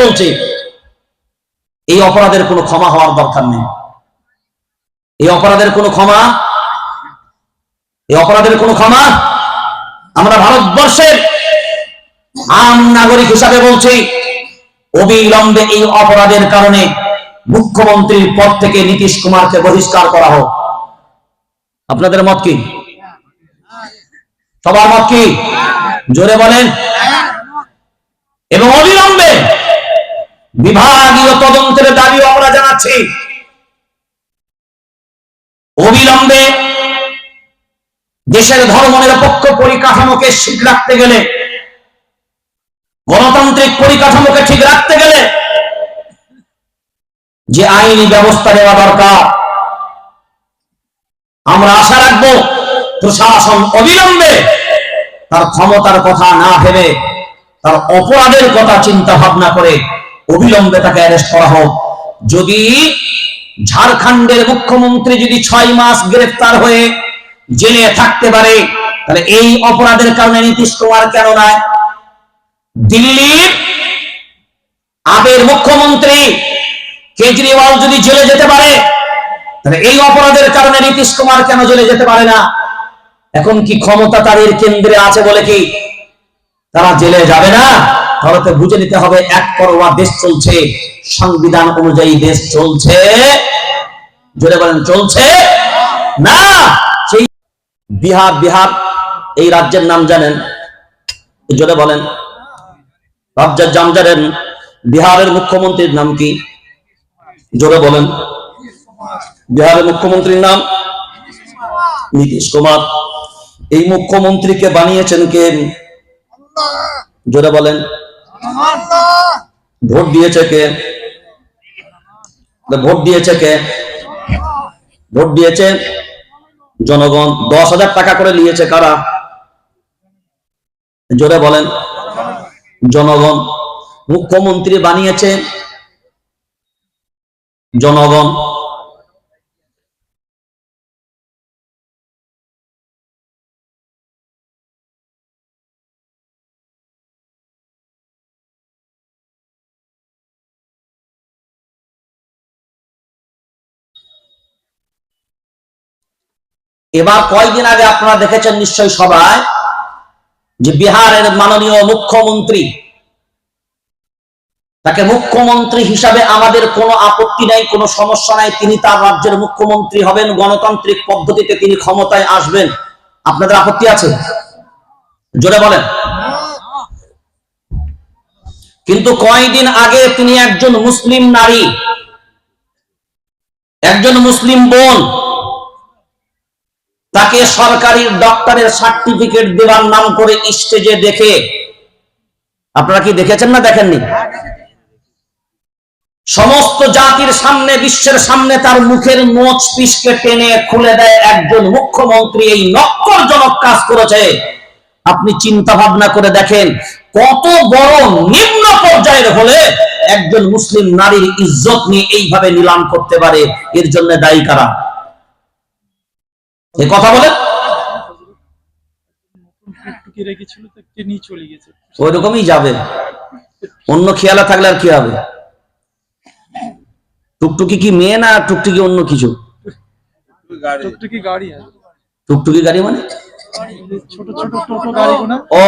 বলছি, এই অপরাধের কোনো ক্ষমা হওয়ার দরকার নেই। এই অপরাধের কোনো ক্ষমা, এই অপরাধের কোনো ক্ষমা আমরা ভারতবর্ষের আম নাগরিক হিসাবে বলছি, অবিলম্বে এই অপরাধের কারণে মুখ্যমন্ত্রীর পদ থেকে নীতিশ কুমারকে বহিষ্কার করা হোক। আপনাদের মত কি? সবার মত কি? জোরে বলেন। এবং অবিলম্বে বিভাগীয় তদন্তের দাবি আমরা জানাচ্ছি। অবিলম্বে দেশের ধর্মনিরপেক্ষ পরিকাঠামোকে ঠিক রাখতে গেলে, গণতান্ত্রিক পরিকাঠামোকে ঠিক রাখতে গেলে যে আইনি ব্যবস্থা নেওয়া দরকার, আমরা আশা রাখবো প্রশাসন অবিলম্বে তার ক্ষমতার কথা না ভেবে তার অপরাধের কথা চিন্তা ভাবনা করে অবিলম্বে তাকে অ্যারেস্ট করা হোক। যদি ঝাড়খণ্ডের মুখ্যমন্ত্রী যদি 6 মাস গ্রেফতার হয়ে জেলে থাকতে পারে, তাহলে এই অপরাধের কারণে নীতিশ কুমার কেন নয়? দিল্লির আগের মুখ্যমন্ত্রী কেজরিওয়াল যদি জেলে যেতে পারে, তাহলে এই অপরাধের কারণে নীতিশ কুমার কেন জেলে যেতে পারে না? এখন কি ক্ষমতা তাদের কেন্দ্রে আছে বলে কি তারা জেলে যাবে না? তাহলে তো বুঝে নিতে হবে একপরোয়া দেশ চলছে, সংবিধান অনুযায়ী দেশ চলছে। জোরে বলেন, চলছে না। সেই বিহার এই রাজ্যের নাম জানেন? জোরে বলেন, রাজ্যের নাম জানেন? বিহারের মুখ্যমন্ত্রীর নাম কি? জোরে বলেন। বিহারের মুখ্যমন্ত্রীর নাম নীতিশ কুমার। এই মুখ্যমন্ত্রীকে বানিয়েছেন কে? জোরে বলেন। ভোট দিয়েছে কে? ভোট দিয়েছে কে? ভোট দিয়েছে জনগণ। 10,000 টাকা করে নিয়েছে কারা? জোরে বলেন, জনগণ। মুখ্যমন্ত্রী বানিয়েছে জনগণ। এবার কয়েকদিন আগে আপনারা দেখেছেন নিশ্চয়ই সবাই, যে বিহারের মাননীয় মুখ্যমন্ত্রী, তাকে মুখ্যমন্ত্রী হিসাবে আমাদের কোনো আপত্তি নাই, কোনো সমস্যা নাই। তিনি তার রাজ্যের মুখ্যমন্ত্রী হবেন, গণতান্ত্রিক পদ্ধতিতে তিনি ক্ষমতায় আসবেন। আপনাদের আপত্তি আছে? জোরে বলেন। কিন্তু কয়েকদিন আগে তিনি একজন মুসলিম নারী, একজন মুসলিম বোন, তাকে সরকারি ডক্টরের সার্টিফিকেট দেওয়ার নাম করে স্টেজে দেখে, আপনারা কি দেখেছেন না দেখেননি? সমস্ত জাতির সামনে, বিশ্বের সামনে তার মুখের নোচ পিসকে টেনে খুলে দেয় একজন মুখ্যমন্ত্রী। এই নক্করজনক কাজ করেছে। আপনি চিন্তা ভাবনা করে দেখেন, কত বড় নিম্ন পর্যায়ের হলে একজন মুসলিম নারীর ইজ্জত নিয়ে এইভাবে নিলাম করতে পারে? এর জন্য দায়ী কারা? এই কথা বলেন। ওইরকমই যাবে, অন্য খেয়ালে থাকলে আর কি হবে? টুকটুকি কি মেয়ে না টুকটুকি অন্য কিছু? টুকটুকি গাড়ি মানে ও,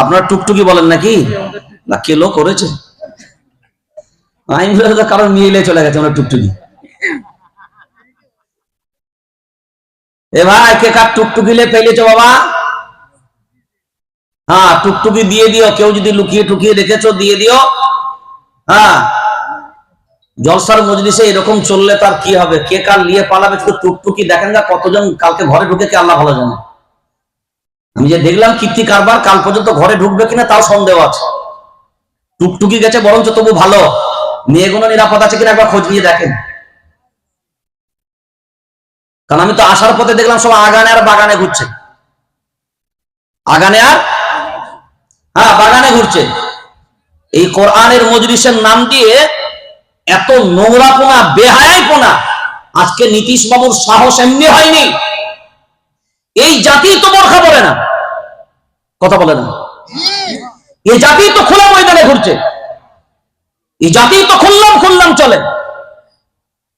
আপনার টুকটুকি বলেন নাকি? না কে লোক করেছে? আমি কারণ মিলে চলে গেছে আমরা টুকটুকি। এ ভাই, কে কার টুকটুকিলে পেলেছো বাবা? হ্যাঁ, টুকটুকি দিয়ে দিও। কেউ যদি লুকিয়ে টুকিয়ে রেখেছো দিয়ে দিও। হ্যাঁ, জলসার মজলিসে এরকম চললে তার কি হবে? কে কার নিয়ে পালাবে? টুকটুকি দেখেন না কতজন কালকে ঘরে ঢুকেছে, আল্লাহ ভালো জানে। আমি যে দেখলাম কীর্তি কারবার, কাল পর্যন্ত ঘরে ঢুকবে কিনা তাও সন্দেহ আছে। টুকটুকি গেছে বরঞ্চ তবু ভালো, মেয়েগুলো নিরাপদ আছে কিনা একবার খোঁজ নিয়ে দেখেন। কারণ আমি তো আসার পথে দেখলাম সব আগানে আর বাগানে ঘুরছে। আগানে আর বাগানে ঘুরছে। এই কোরআনের মজলিসের নাম দিয়ে এত নোংরাপনা, বেহায়াপনা। আজকে নীতিশ বাবুর সাহস এমনি হয়নি। এই জাতি তো বোরখা পরে না, কথা বলে না। এই জাতি তো খোলা ময়দানে ঘুরছে। এই জাতি তো খুললাম খুললাম চলে,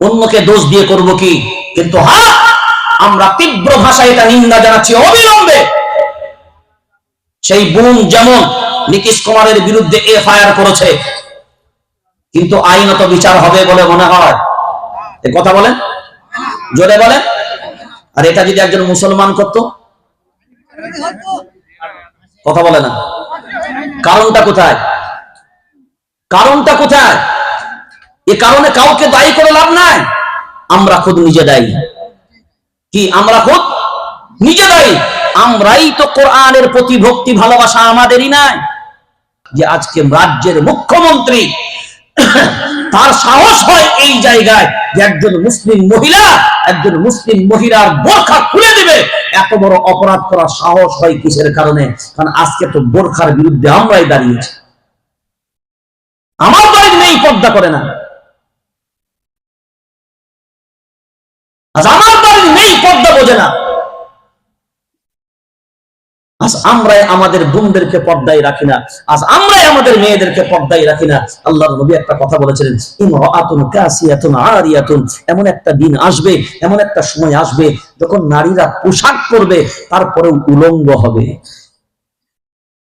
অন্যকে দোষ দিয়ে করব কি? কিন্তু হ্যাঁ, আমরা তীব্র ভাষায় এটা নিন্দা জানাচ্ছি, অবিলম্বে সেই বোন যেমন নীতিশ কুমারের বিরুদ্ধে এফআইআর করেছে, কিন্তু আইনত বিচার হবে বলে মনে হয়? এ কথা বলেন, জোরে বলেন। আর এটা যদি একজন মুসলমান করত, কথা বলে না। কারণটা কোথায়? কারণটা কোথায়? এ কারণে কাউকে দায়ী করে লাভ নাই, আমরা খুদ নিজে দায়ী। কি আমরা খুদ নিজে দায়ী? আমরাই তো কোরআনের প্রতি ভক্তি ভালোবাসা আমাদেরই নাই। যে আজকে রাজ্যের মুখ্যমন্ত্রী তার সাহস হয় এই জায়গায় যে একজন মুসলিম মহিলার বোরখা খুলে দিবে, এত বড় অপরাধ করার সাহস হয় কিসের কারণে? কারণ আজকে তো বোরখার বিরুদ্ধে আমরাই দাঁড়িয়েছি। আমার বাড়ির মেয়ে পর্দা করে না, আজ আমার বাড়ির মেয়ে পর্দা বোঝে না, আজ আমরাই আমাদের বোনদেরকে পর্দায় রাখি না, আজ আমরাই আমাদের মেয়েদেরকে পর্দায় রাখি না। আল্লাহর নবী একটা কথা বলেছিলেন, ইমরাআতুন কাসিয়াতুন আরিয়াতুন, এমন একটা দিন আসবে, এমন একটা সময় আসবে যখন নারীরা পোশাক পরবে তারপরে উলঙ্গ হবে।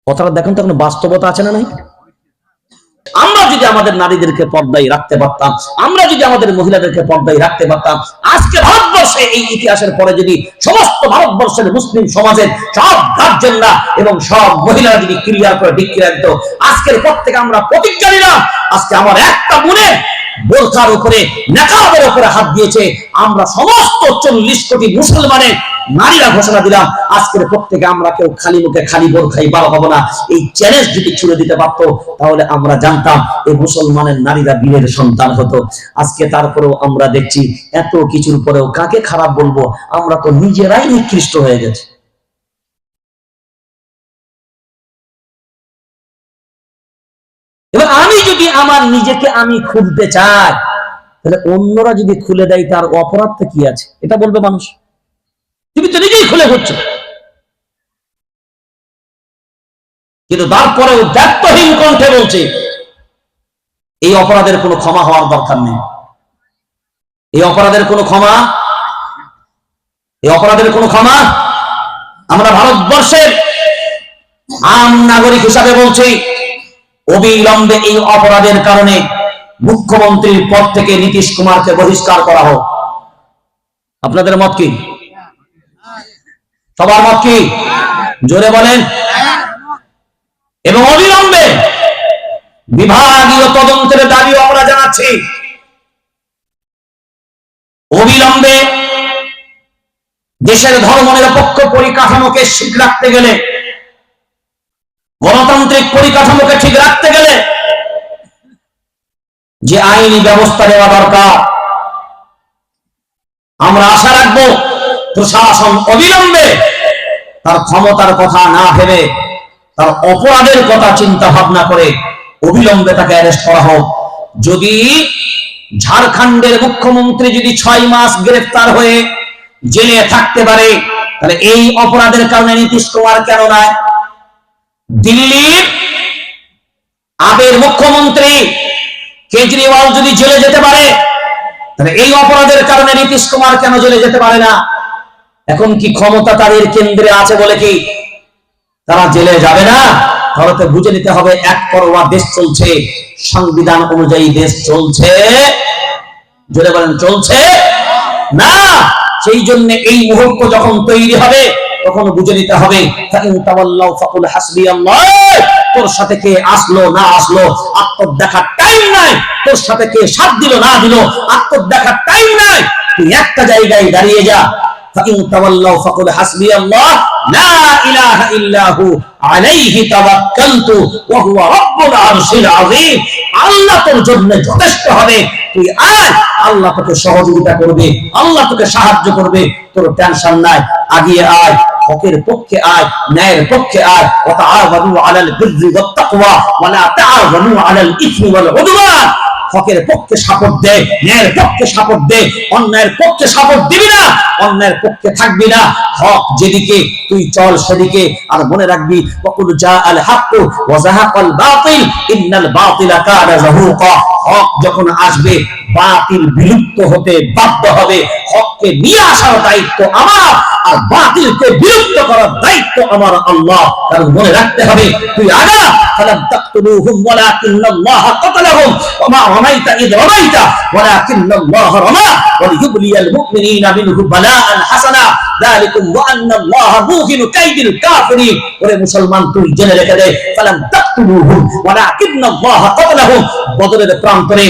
কথাটা দেখুন তো, কোনো বাস্তবতা আছে না নাই? আমরা যদি আমাদের নারীদেরকে পর্দায় রাখতে পারতাম, আমরা যদি আমাদের মহিলাদেরকে পর্দায় রাখতে পারতাম, আজকে ভারতবর্ষে এই ইতিহাসের পরে যদি সমস্ত ভারতবর্ষের মুসলিম সমাজের সব গার্জেনরা এবং সব মহিলারা যদি ক্লিয়ার করে ডিক্লেয়ার দিত, আজকের পর থেকে আমরা প্রতিজ্ঞা নিলাম, আজকে আমার একটা বোনে বোরখার উপরে নেকাবের উপরে হাত দিয়েছে, আমরা সমস্ত 40 কোটি মুসলমানের নারীরা ঘোষণা দিলাম, আজকের পর থেকে আমরা কেউ খালি মুখে খালি বোরখাই বার হবো না। এই চ্যালেঞ্জ যদি ছুড়ে দিতে পারতো, তাহলে আমরা জানতাম এই মুসলমানের নারীরা বীরের সন্তান হতো। আজকে তারপরেও আমরা দেখছি এত কিছুর পরেও কাকে খারাপ বলবো, আমরা তো নিজেরাই নিকৃষ্ট হয়ে গেছে। এবার আমি যদি আমার নিজেকে আমি খুলতে চাই, তাহলে অন্যরা যদি খুলে দেয় তার অপরাধটা কি আছে এটা বলবে মানুষ? তুমি তো নিজেই খুলে ঘুরছো। কিন্তু তারপরেও দায়িত্বহীন কণ্ঠে বলছে এই অপরাধের কোনো ক্ষমা হওয়ার দরকার নেই, এই অপরাধের কোনো ক্ষমা, এই অপরাধের কোনো ক্ষমা। আমরা ভারতবর্ষের আম নাগরিক হিসাবে বলছি, অবিলম্বে এই অপরাধের কারণে মুখ্যমন্ত্রীর পদ থেকে নীতিশ কুমারকে বহিষ্কার করা হোক। আপনাদের মত কি? সবার মত কি? জোরে বলেন। এবং অবিলম্বে বিভাগীয় তদন্তের দাবিও আমরা জানাচ্ছি। অবিলম্বে দেশের ধর্মনিরপেক্ষ পরিকাঠামোকে ঠিক রাখতে গেলে, গণতান্ত্রিক পরিকাঠামোকে ঠিক রাখতে গেলে যে আইনি ব্যবস্থা নেওয়া দরকার, আমরা আশা রাখবো প্রশাসন অবিলম্বে তার ক্ষমতার কথা না ভেবে তার অপরাধের কথা চিন্তা ভাবনা করে অবিলম্বে তাকে অ্যারেস্ট করা হোক। যদি ঝাড়খণ্ডের মুখ্যমন্ত্রী যদি 6 মাস গ্রেফতার হয়ে জেলে থাকতে পারে, তাহলে এই অপরাধের কারণে নীতিশ কুমার কেন নয়? দিল্লির আগের মুখ্যমন্ত্রী কেজরিওয়াল যদি জেলে যেতে পারে, তাহলে এই অপরাধের কারণে নীতিশ কুমার কেন জেলে যেতে পারে না? এখন কি ক্ষমতা তাদের কেন্দ্রে আছে বলে কি তারা জেলে যাবে না? তাহলে তো বুঝে নিতে হবে একপরোয়া দেশ চলছে, সংবিধান অনুযায়ী দেশ চলছে। জোরে বলেন, চলছে না। সেই জন্য এই মুহূর্ত যখন তৈরি হবে তখন বুঝে নিতে হবে তোর সাথে কে আসলো না আসলো আত্মত দেখার টাইম নাই, তোর সাথে কে সাথ দিল না দিল আত্মত দেখার টাইম নাই। তুই একটা জায়গায় দাঁড়িয়ে যা, فإن تولوا فقل حسبي الله لا إله إلا هو عليه توكلت وهو رب العرش العظيم। আল্লাহ তোর জন্য যথেষ্ট হবে, তুই আয়, আল্লাহ তোকে সহযোগিতা করবে, আল্লাহ তোকে সাহায্য করবে, তোর টেনশন নাই। আগিয়ে আয়, হকের পক্ষে আয়, ন্যায়ের পক্ষে আয়। ওয়া তাআওয়ানু আলাল বিররি ওয়াত তাকওয়া ওয়া লা তাআওয়ানু আলাল ইসমি ওয়াল উদওয়ান। হকের পক্ষে সাপোর্ট দে, ন্যায়ের পক্ষে সাপোর্ট দে, অন্যায়ের পক্ষে সাপোর্ট দিবি না, অন্যায়ের পক্ষে থাকবি না। হক যেদিকে তুই চল সেদিকে। আর মনে রাখবি ওয়াকুল জাআল হাক্কু ওয়া যাহাকাল বাতিল ইন্নাল বাতিলা কানা যাহুকা। হক যখন আসবে বাতিল বিলুপ্ত হতে বাধ্য হবে। হককে নিয়ে আসার দায়িত্ব আমার, আর বাতিলকে বিলুপ্ত করার দায়িত্ব আমার আল্লাহ। কারণ মনে রাখতে হবে তুই আগা ফালাম তাকতুলুহুম ওয়ালাকিন্নাল্লাহা কাতালাহুম ওয়া মা রামাইতা ইয রামাইতা ওয়ালাকিন্নাল্লাহা রামা ওয়া লিইবলিয়াল মুমিনিনা মিনহু বালাআন হাসানা যালিকুম ওয়া আন্নাল্লাহা মুহিনু কাইদিল কাফিরিন। ওরে মুসলমান তুই জেনে রেখে দে ফালাম তাকতুলুহুম ওয়ালাকিন্নাল্লাহা কাতালাহুম। বদরের প্রান্তরে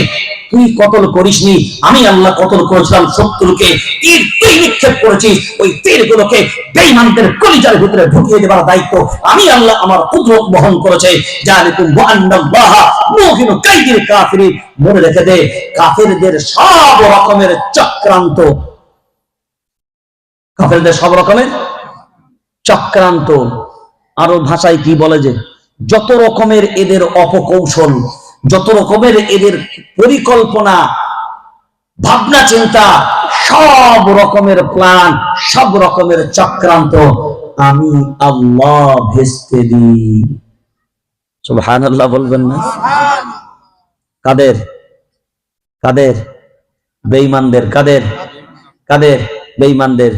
তুই কতল করিসনি, আমি আল্লাহ কতল করেছিলাম। শত্রুকে তীর তুই নিক্ষেপ করেছিস, ওই তীরগুলোকে বেঈমানদের কলিজার ভিতরে ঢুকিয়ে দেবার দায়িত্ব আমি আল্লাহ আমার কুদরত বহন করেছে। জালিকুম ওয়া আন্নাল্লাহা মুহিনু কাইদিল কাফিরিন। মনে রেখে দে কাফেরদের সব রকমের চক্রান্ত, কাফেরদের সব রকমের চক্রান্ত, আরো ভাষায় কি বলে যে যত রকমের এদের অপকৌশল, যত রকমের এদের পরিকল্পনা, ভাবনা চিন্তা, সব রকমের প্ল্যান, সব রকমের চক্রান্ত আমি আল্লাহ ভেস্তে দিই। সুবহানাল্লাহ বলবেন না? কাদের? কাদের? বেঈমানদের। কাদের? কাদের? বেঈমানদের।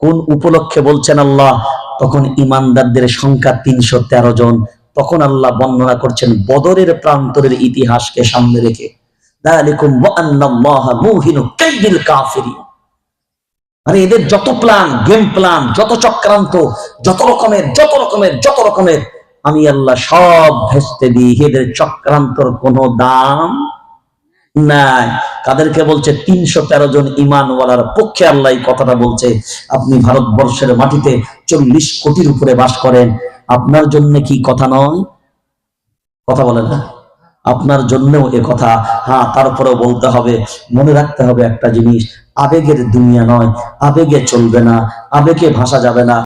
কোন উপলক্ষে বলছেন আল্লাহ? তখন ঈমানদারদের সংখ্যা 313 জন। তখন আল্লাহ বর্ণনা করছেন বদরের প্রান্তরের ইতিহাসকে সামনে রেখে। যালিকুম ওয়া আন্নাল্লাহা মুহিনু কাইদিল কাফিরিন। আরে এদের যত প্ল্যান, গেম প্ল্যান, যত চক্রান্ত, যত রকমের আমি আল্লাহ সব ভেস্তে দিই। এদের চক্রান্তর কোনো দাম নাই। কাদেরকে বলছে? 313 জন ঈমানওয়ালার পক্ষে আল্লাহ এই কথাটা বলছে। আপনি ভারতবর্ষের মাটিতে 40 কোটির উপরে বাস করেন, আপনার জন্য কি কথা নয়? কথা বলেন না? আপনার জন্যও এ কথা। হ্যাঁ, তারপরেও বলতে হবে, মনে রাখতে হবে একটা জিনিস, আবেগের দুনিয়া নয়, আবেগে চলবে না, আবেগে ভাসা যাবে না।